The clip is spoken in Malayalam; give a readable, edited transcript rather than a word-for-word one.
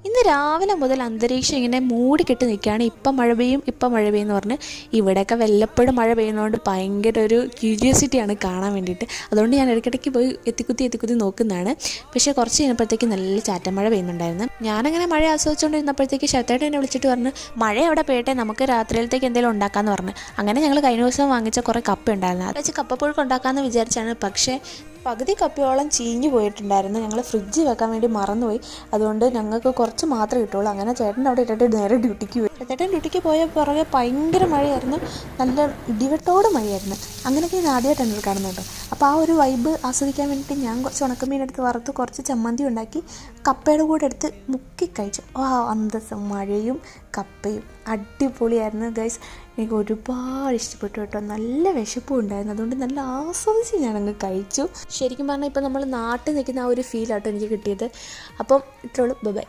ഇന്ന് രാവിലെ മുതൽ അന്തരീക്ഷം ഇങ്ങനെ മൂടിക്കെട്ടി നിൽക്കുകയാണ്. ഇപ്പം മഴ പെയ്യും എന്ന് പറഞ്ഞ്. ഇവിടെയൊക്കെ വല്ലപ്പോഴും മഴ പെയ്യുന്നതുകൊണ്ട് ഭയങ്കര ഒരു ക്യൂരിയോസിറ്റിയാണ് കാണാൻ വേണ്ടിയിട്ട്. അതുകൊണ്ട് ഞാൻ ഇടയ്ക്കിടയ്ക്ക് പോയി എത്തിക്കുത്തി നോക്കുന്നതാണ്. പക്ഷേ കുറച്ച് കഴിഞ്ഞപ്പോഴത്തേക്ക് നല്ല ചാറ്റമഴ പെയ്യുന്നുണ്ടായിരുന്നു. ഞാനങ്ങനെ മഴ ആസ്വദിച്ചുകൊണ്ടിരുന്നപ്പോഴത്തേക്ക് ശരത്തേട്ടൻ എന്നെ വിളിച്ചിട്ട് പറഞ്ഞു, മഴ അവിടെ പെയ്യട്ടെ, നമുക്ക് രാത്രിയിലത്തേക്ക് എന്തെങ്കിലും ഉണ്ടാക്കാമെന്ന് പറഞ്ഞു. അങ്ങനെ ഞങ്ങൾ കഴിഞ്ഞ ദിവസം വാങ്ങിച്ച കുറേ കപ്പ ഉണ്ടായിരുന്നു. അത് വെച്ച് കപ്പപ്പുഴുക്ക് ഉണ്ടാക്കാമെന്ന് വിചാരിച്ചാണ്. പക്ഷേ പകുതി കപ്പയോളം ചീഞ്ഞു പോയിട്ടുണ്ടായിരുന്നു. ഞങ്ങൾ ഫ്രിഡ്ജിൽ വെക്കാൻ വേണ്ടി മറന്നുപോയി. അതുകൊണ്ട് ഞങ്ങൾക്ക് കുറച്ച് മാത്രമേ കിട്ടുള്ളൂ. അങ്ങനെ ചേട്ടൻ അവിടെ ഇട്ടിട്ട് നേരെ ഡ്യൂട്ടിക്ക് പോയി. ചേട്ടൻ ഡ്യൂട്ടിക്ക് പോയ പുറകെ ഭയങ്കര മഴയായിരുന്നു, നല്ല ഇടിവെട്ടോടെ മഴയായിരുന്നു. അങ്ങനെയൊക്കെ ഞാൻ ആദ്യമായിട്ടാണ് കാണുന്നത് കേട്ടോ. അപ്പോൾ ആ ഒരു വൈബ് ആസ്വദിക്കാൻ വേണ്ടിയിട്ട് ഞാൻ കുറച്ച് ഉണക്കമീൻ എടുത്ത് വറുത്ത് കുറച്ച് ചമ്മന്തി ഉണ്ടാക്കി കപ്പയുടെ കൂടെ എടുത്ത് മുക്കി കഴിച്ചു. അന്തസ്സം മഴയും കപ്പയും അടിപൊളിയായിരുന്നു ഗൈസ്. എനിക്ക് ഒരുപാട് ഇഷ്ടപ്പെട്ടു കേട്ടോ. നല്ല വിശപ്പും ഉണ്ടായിരുന്നു. അതുകൊണ്ട് നല്ല ആസ്വദിച്ച് ഞാനങ്ങ് കഴിച്ചു. ശരിക്കും പറഞ്ഞാൽ ഇപ്പോൾ നമ്മൾ നാട്ടിൽ നിൽക്കുന്ന ആ ഒരു ഫീലാട്ടോ എനിക്ക് കിട്ടിയത്. അപ്പം ഇത്രയുള്ളൂ. ബൈ.